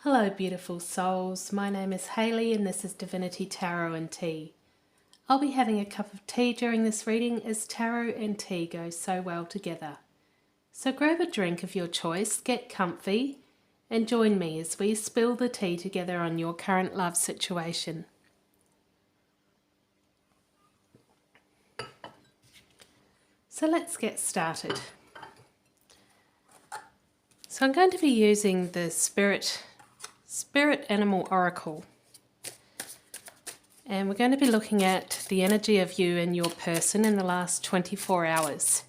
Hello beautiful souls, my name is Hayley and this is Divinity Tarot and Tea. I'll be having a cup of tea during this reading as tarot and tea go so well together. So grab a drink of your choice, get comfy and join me as we spill the tea together on your current love situation. So let's get started. So I'm going to be using the Spirit Animal Oracle. And we're going to be looking at the energy of you and your person in the last 24 hours.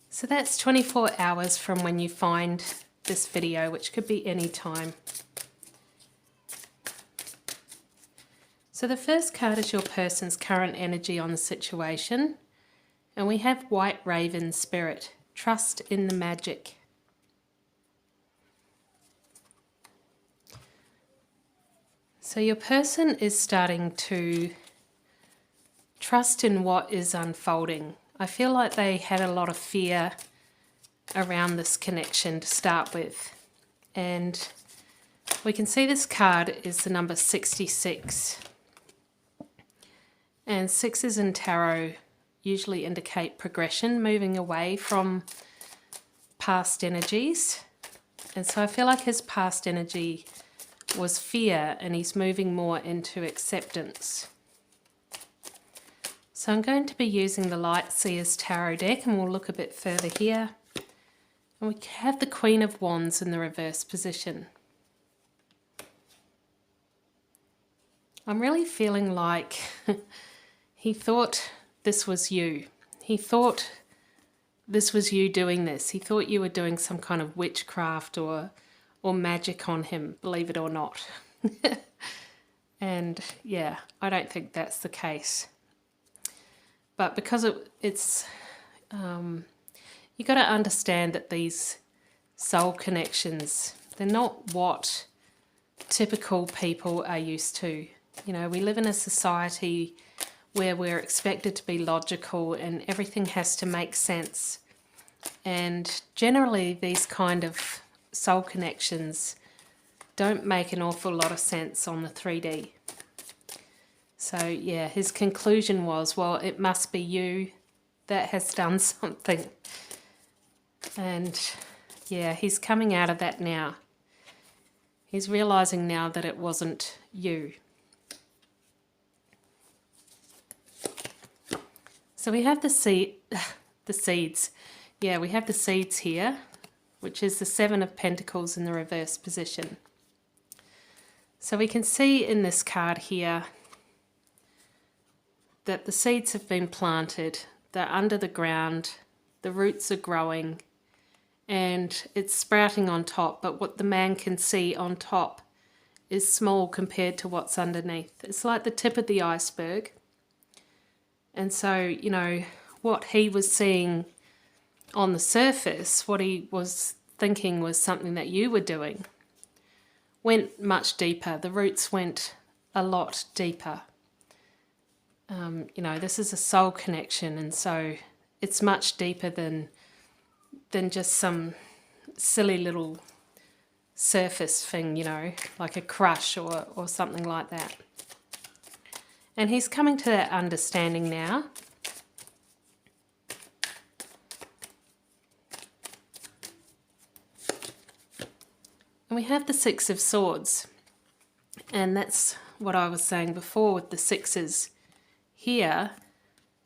So that's 24 hours from when you find this video, which could be any time. So the first card is your person's current energy on the situation. And we have White Raven Spirit, trust in the magic. So your person is starting to trust in what is unfolding. I feel like they had a lot of fear around this connection to start with. And we can see this card is the number 66. And sixes in tarot usually indicate progression, moving away from past energies. And so I feel like his past energy was fear and he's moving more into acceptance. So I'm going to be using the Light Seers Tarot deck and we'll look a bit further here. And we have the Queen of Wands in the reverse position. I'm really feeling like he thought this was you. He thought this was you doing this. He thought you were doing some kind of witchcraft or magic on him, believe it or not. And yeah, I don't think that's the case. But because it's you got to understand that these soul connections, they're not what typical people are used to. You know, we live in a society where we're expected to be logical and everything has to make sense. And generally these kind of soul connections don't make an awful lot of sense on the 3D. So yeah, his conclusion was, well, it must be you that has done something. And yeah, he's coming out of that now. He's realizing now that it wasn't you. So we have the seeds. Yeah, we have the seeds here, which is the Seven of Pentacles in the reverse position. So we can see in this card here that the seeds have been planted, they're under the ground, the roots are growing, and it's sprouting on top, but what the man can see on top is small compared to what's underneath. It's like the tip of the iceberg. And so, you know, what he was seeing on the surface, what he was thinking was something that you were doing, went much deeper. The roots went a lot deeper. You know, this is a soul connection, and so it's much deeper than just some silly little surface thing, you know, like a crush or something like that. And he's coming to that understanding now. And we have the Six of Swords, and that's what I was saying before with the sixes. Here,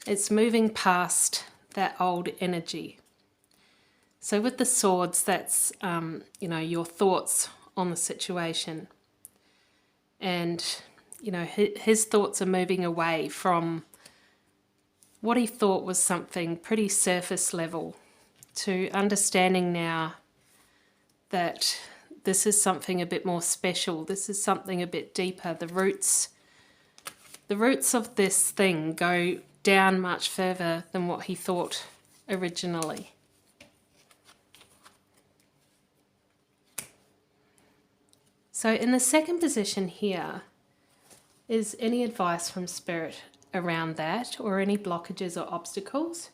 it's moving past that old energy. So with the swords, that's, you know, your thoughts on the situation. And, you know, his thoughts are moving away from what he thought was something pretty surface level to understanding now that this is something a bit more special. This is something a bit deeper. The roots of this thing go down much further than what he thought originally. So in the second position here, is any advice from Spirit around that or any blockages or obstacles?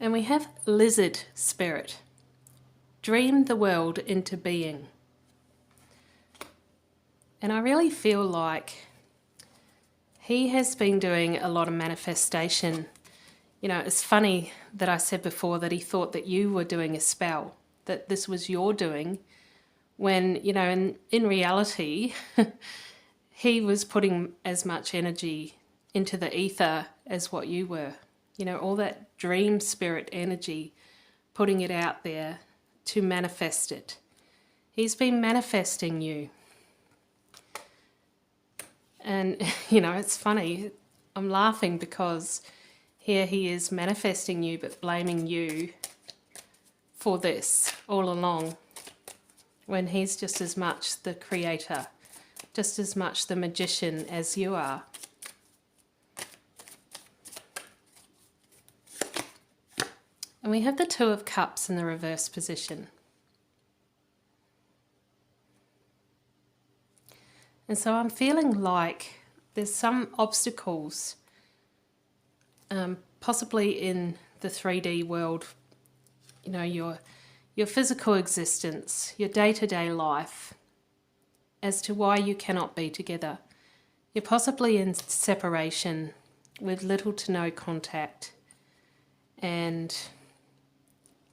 And we have lizard spirit. Dream the world into being. And I really feel like he has been doing a lot of manifestation. You know, it's funny that I said before that he thought that you were doing a spell, that this was your doing, when, you know, in reality, he was putting as much energy into the ether as what you were. You know, all that dream spirit energy, putting it out there to manifest it. He's been manifesting you. And, you know, it's funny. I'm laughing because here he is manifesting you but blaming you for this all along, when he's just as much the creator, just as much the magician as you are. And we have the Two of Cups in the reverse position. And so I'm feeling like there's some obstacles, possibly in the 3D world, you know, your physical existence, your day-to-day life, as to why you cannot be together. You're possibly in separation with little to no contact. And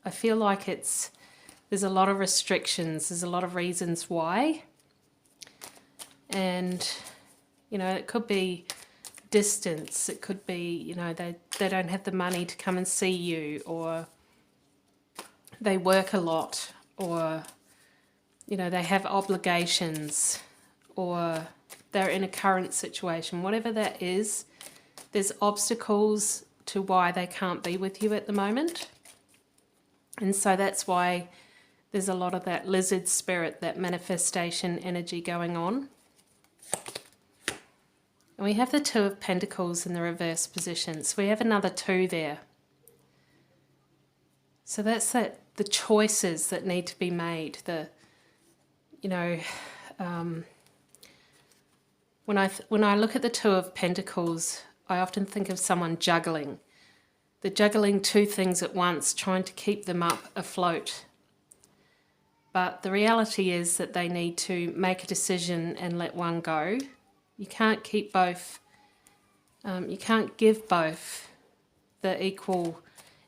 I feel like there's a lot of restrictions, there's a lot of reasons why. And, you know, it could be distance, it could be, you know, they don't have the money to come and see you, or they work a lot, or, you know, they have obligations, or they're in a current situation. Whatever that is, there's obstacles to why they can't be with you at the moment. And so that's why there's a lot of that lizard spirit, that manifestation energy going on. And we have the Two of Pentacles in the reverse position. So we have another 2 there. So that's the choices that need to be made. You know, when I look at the Two of Pentacles, I often think of someone juggling. They're juggling 2 things at once, trying to keep them up afloat. But the reality is that they need to make a decision and let one go. You can't keep both. You can't give both the equal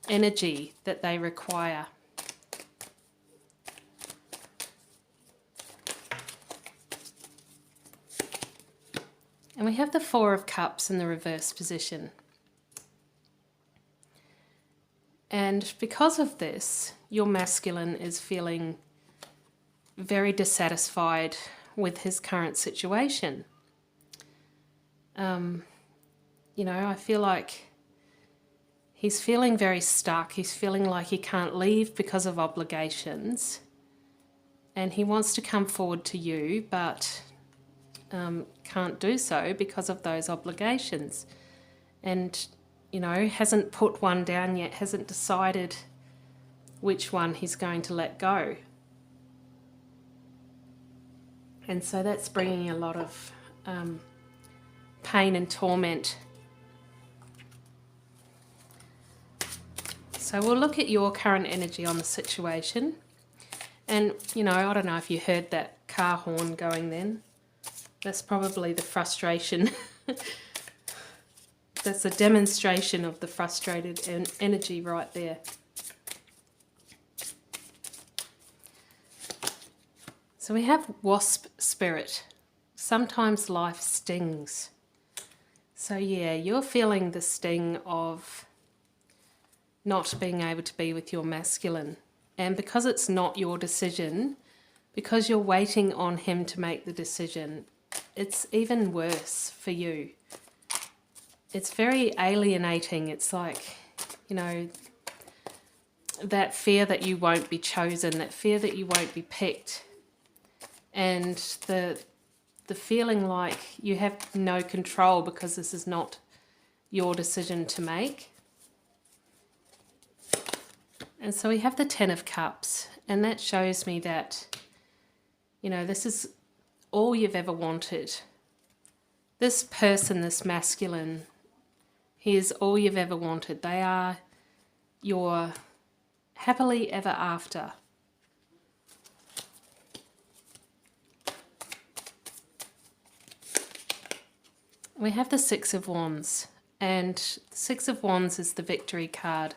energy that they require. And we have the Four of Cups in the reverse position. And because of this, your masculine is feeling very dissatisfied with his current situation. You know, I feel like he's feeling very stuck. He's feeling like he can't leave because of obligations. And he wants to come forward to you, but can't do so because of those obligations. And, you know, hasn't put one down yet, hasn't decided which one he's going to let go. And so that's bringing a lot of pain and torment. So we'll look at your current energy on the situation. And, you know, I don't know if you heard that car horn going then. That's probably the frustration. That's a demonstration of the frustrated energy right there. So we have wasp spirit. Sometimes life stings. So yeah, you're feeling the sting of not being able to be with your masculine. And because it's not your decision, because you're waiting on him to make the decision, it's even worse for you. It's very alienating. It's like, you know, that fear that you won't be chosen, that fear that you won't be picked, and the feeling like you have no control because this is not your decision to make. And so we have the Ten of Cups, and that shows me that, you know, this is all you've ever wanted. This person, this masculine, he is all you've ever wanted. They are your happily ever after. We have the Six of Wands, and the Six of Wands is the victory card.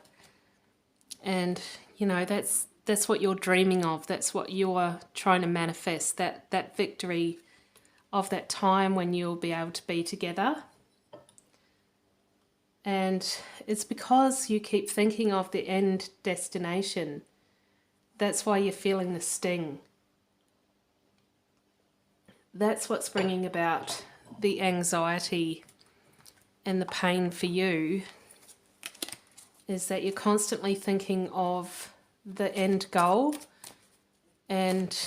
And, you know, that's what you're dreaming of. That's what you're trying to manifest, that victory of that time when you'll be able to be together. And it's because you keep thinking of the end destination. That's why you're feeling the sting. That's what's bringing about the anxiety and the pain for you, is that you're constantly thinking of the end goal. And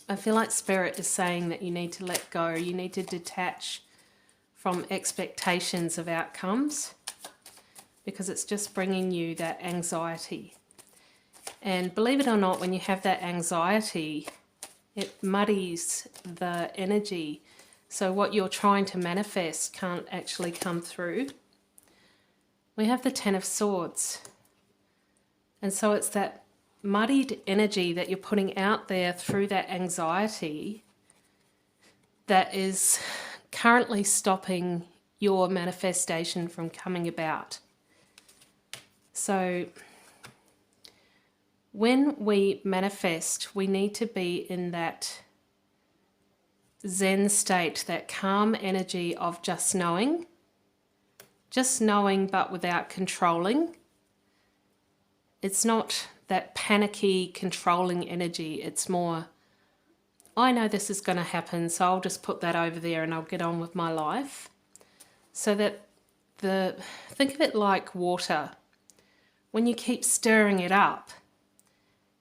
I feel like Spirit is saying that you need to let go. You need to detach from expectations of outcomes, because it's just bringing you that anxiety. And believe it or not, when you have that anxiety, it muddies the energy. So what you're trying to manifest can't actually come through. We have the Ten of Swords. And so it's that muddied energy that you're putting out there through that anxiety that is currently stopping your manifestation from coming about. So when we manifest, we need to be in that Zen state, that calm energy of just knowing but without controlling. It's not that panicky, controlling energy. It's more, I know this is going to happen, so I'll just put that over there and I'll get on with my life. So that think of it like water. When you keep stirring it up,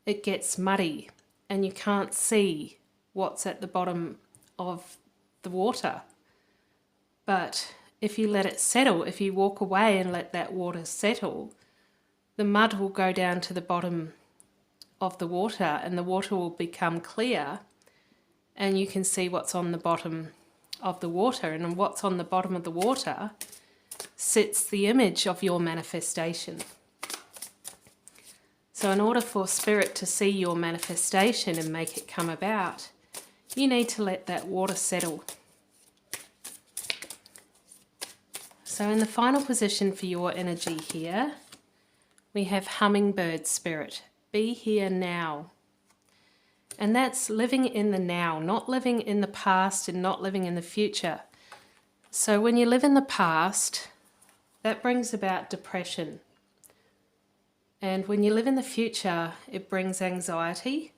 it gets muddy and you can't see what's at the bottom of the water. But if you let it settle, if you walk away and let that water settle, the mud will go down to the bottom of the water and the water will become clear, and you can see what's on the bottom of the water. And what's on the bottom of the water sits the image of your manifestation. So in order for Spirit to see your manifestation and make it come about, you need to let that water settle. So in the final position for your energy here, we have Hummingbird Spirit. Be here now. And that's living in the now, not living in the past and not living in the future. So when you live in the past, that brings about depression. And when you live in the future, it brings anxiety.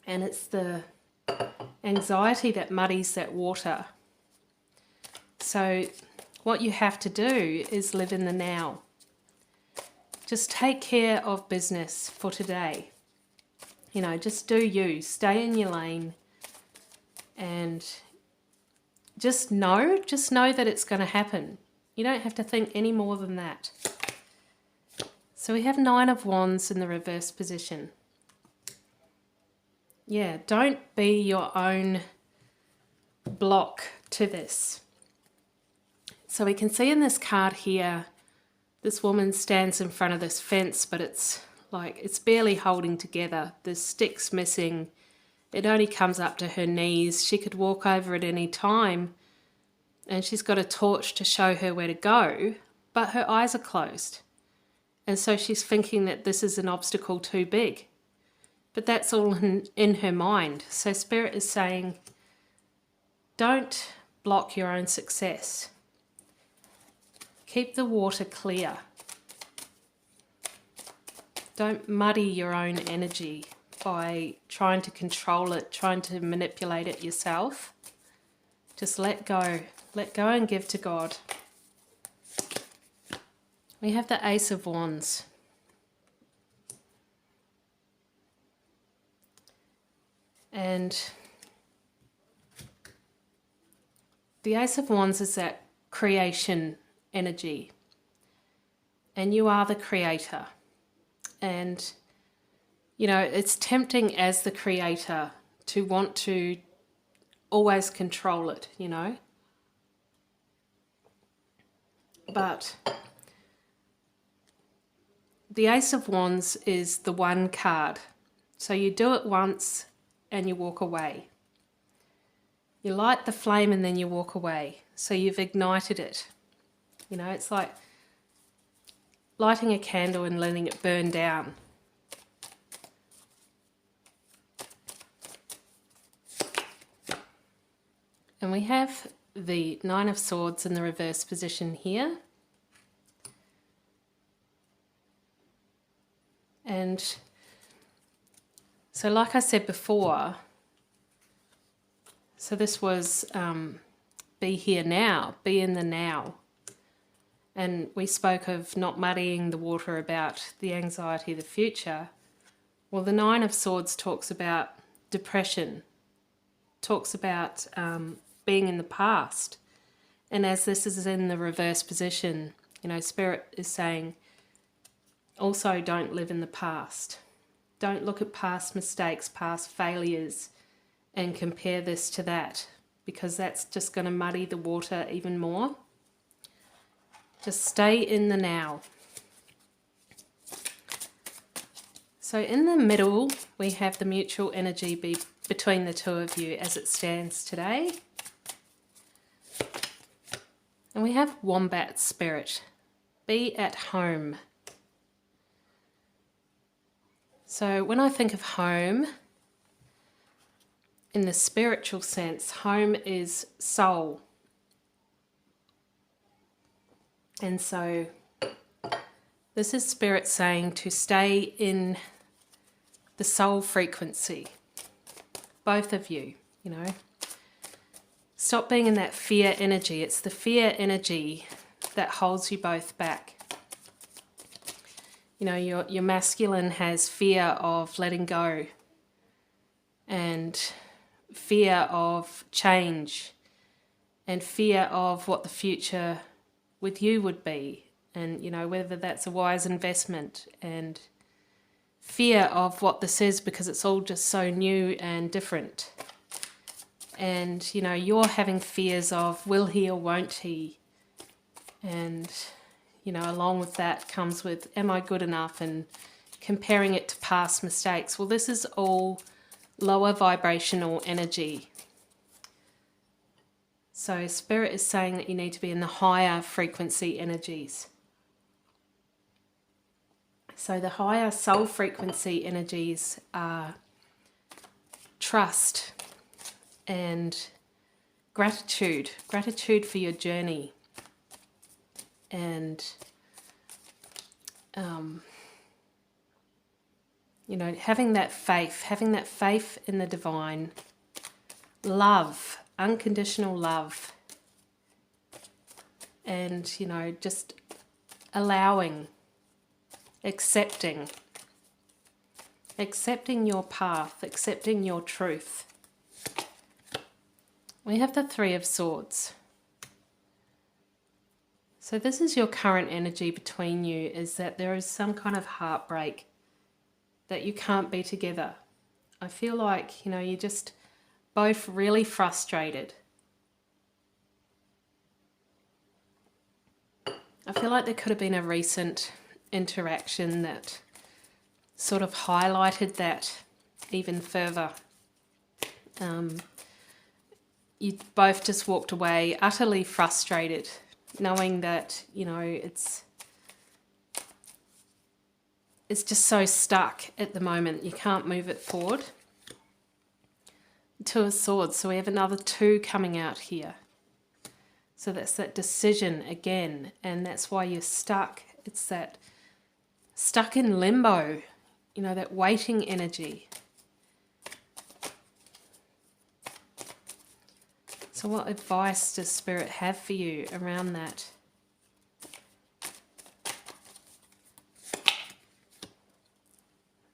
And it's the anxiety that muddies that water. So what you have to do is live in the now. Just take care of business for today. You know, just do you. Stay in your lane. And just know that it's going to happen. You don't have to think any more than that. So we have Nine of Wands in the reverse position. Yeah, don't be your own block to this. So we can see in this card here, this woman stands in front of this fence, but it's barely holding together. There's sticks missing. It only comes up to her knees. She could walk over at any time, and she's got a torch to show her where to go, but her eyes are closed. And so she's thinking that this is an obstacle too big. But that's all in her mind. So Spirit is saying, don't block your own success. Keep the water clear. Don't muddy your own energy by trying to control it, trying to manipulate it yourself. Just let go. Let go and give to God. We have the Ace of Wands. And the Ace of Wands is that creation energy. And you are the creator. And, you know, it's tempting as the creator to want to always control it, you know. but the Ace of Wands is the one card. So you do it once and you walk away. You light the flame and then you walk away. So you've ignited it. You know, it's like lighting a candle and letting it burn down. And we have the Nine of Swords in the reverse position here. And so like I said before, so this was be here now, be in the now. And we spoke of not muddying the water about the anxiety of the future. Well, the Nine of Swords talks about depression, talks about being in the past. And as this is in the reverse position, you know, Spirit is saying, also don't live in the past. Don't look at past mistakes, past failures, and compare this to that, because that's just going to muddy the water even more. Just stay in the now. So in the middle, we have the mutual energy between the two of you as it stands today. And we have Wombat Spirit. Be at home. So when I think of home, in the spiritual sense, home is soul. And so this is Spirit saying to stay in the soul frequency. Both of you, you know. Stop being in that fear energy. It's the fear energy that holds you both back. You know, your masculine has fear of letting go and fear of change and fear of what the future with you would be, and you know, whether that's a wise investment, and fear of what this is because it's all just so new and different. And you know, you're having fears of will he or won't he, and you know, along with that comes with am I good enough, and comparing it to past mistakes. Well, this is all lower vibrational energy. So Spirit is saying that you need to be in the higher frequency energies. So the higher soul frequency energies are trust and gratitude. Gratitude for your journey. And, you know, having that faith in the divine. Love. Unconditional love, and you know, just allowing, accepting your path, accepting your truth. We have the Three of Swords. So this is your current energy between you, is that there is some kind of heartbreak that you can't be together. I feel like, you know, you just both really frustrated. I feel like there could have been a recent interaction that sort of highlighted that even further. You both just walked away utterly frustrated, knowing that, you know, it's just so stuck at the moment. You can't move it forward. Two of Swords, so we have another two coming out here. So that's that decision again, and that's why you're stuck. It's that stuck in limbo, you know, that waiting energy. So what advice does Spirit have for you around that?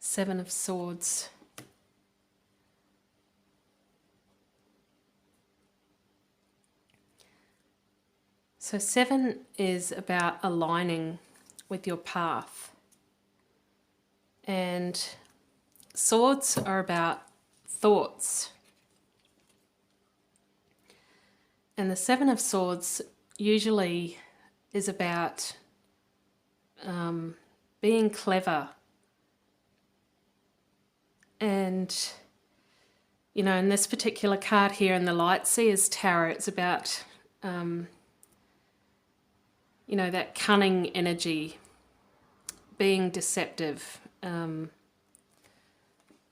Seven of Swords. So 7 is about aligning with your path. And Swords are about thoughts. And the 7 of Swords usually is about being clever. And, you know, in this particular card here in the Light Seers Tarot, it's about, you know, that cunning energy, being deceptive.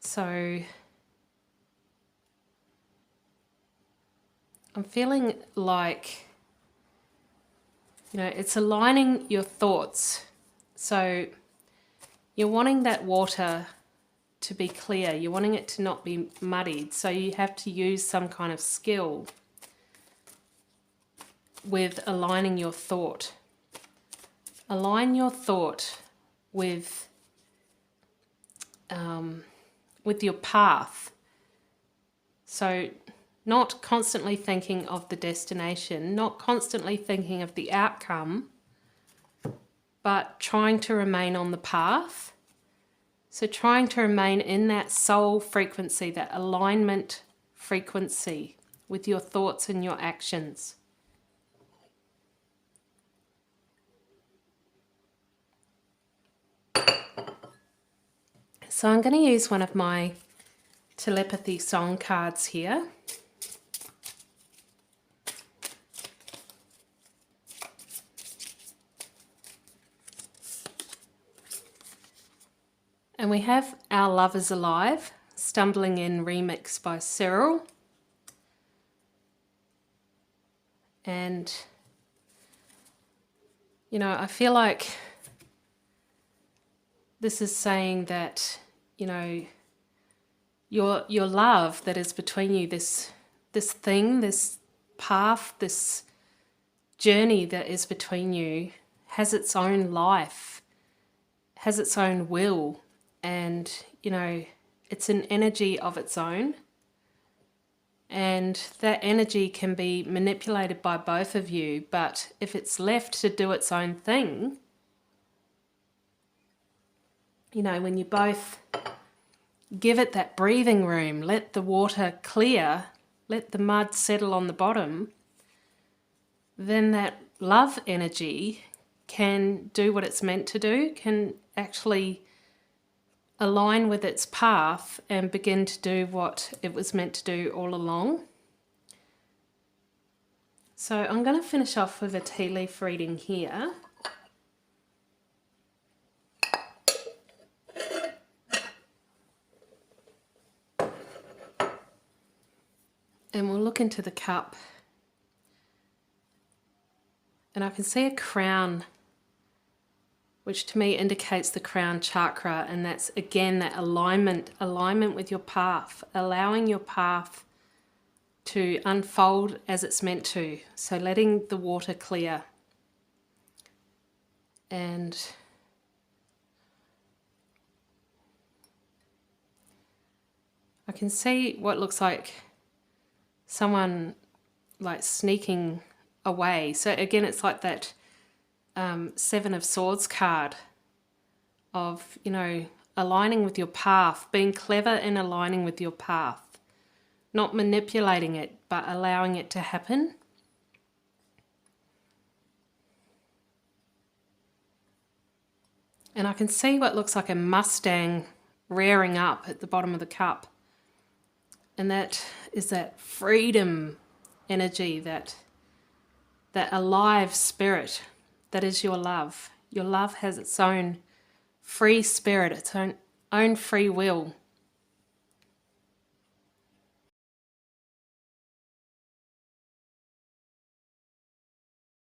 So I'm feeling like, you know, it's aligning your thoughts. So you're wanting that water to be clear. You're wanting it to not be muddied. So you have to use some kind of skill with aligning your thought. Align your thought with your path. So not constantly thinking of the destination, not constantly thinking of the outcome, but trying to remain on the path. So trying to remain in that soul frequency, that alignment frequency with your thoughts and your actions. So I'm going to use one of my telepathy song cards here. And we have Our Love is Alive, Stumbling In remix by Cyril. And, you know, I feel like this is saying that, you know, your love that is between you, this thing, this path, this journey that is between you has its own life, has its own will. And, you know, it's an energy of its own. And that energy can be manipulated by both of you. But if it's left to do its own thing, you know, when you both give it that breathing room, let the water clear, let the mud settle on the bottom, then that love energy can do what it's meant to do, can actually align with its path and begin to do what it was meant to do all along. So I'm going to finish off with a tea leaf reading here. And we'll look into the cup. And I can see a crown, which to me indicates the crown chakra, and that's again that alignment with your path, allowing your path to unfold as it's meant to. So letting the water clear. And I can see what looks like someone like sneaking away. So again, it's like that Seven of Swords card of, you know, aligning with your path, being clever in aligning with your path, not manipulating it, but allowing it to happen. And I can see what looks like a Mustang rearing up at the bottom of the cup. And that is that freedom energy, that alive spirit that is your love. Your love has its own free spirit, its own free will.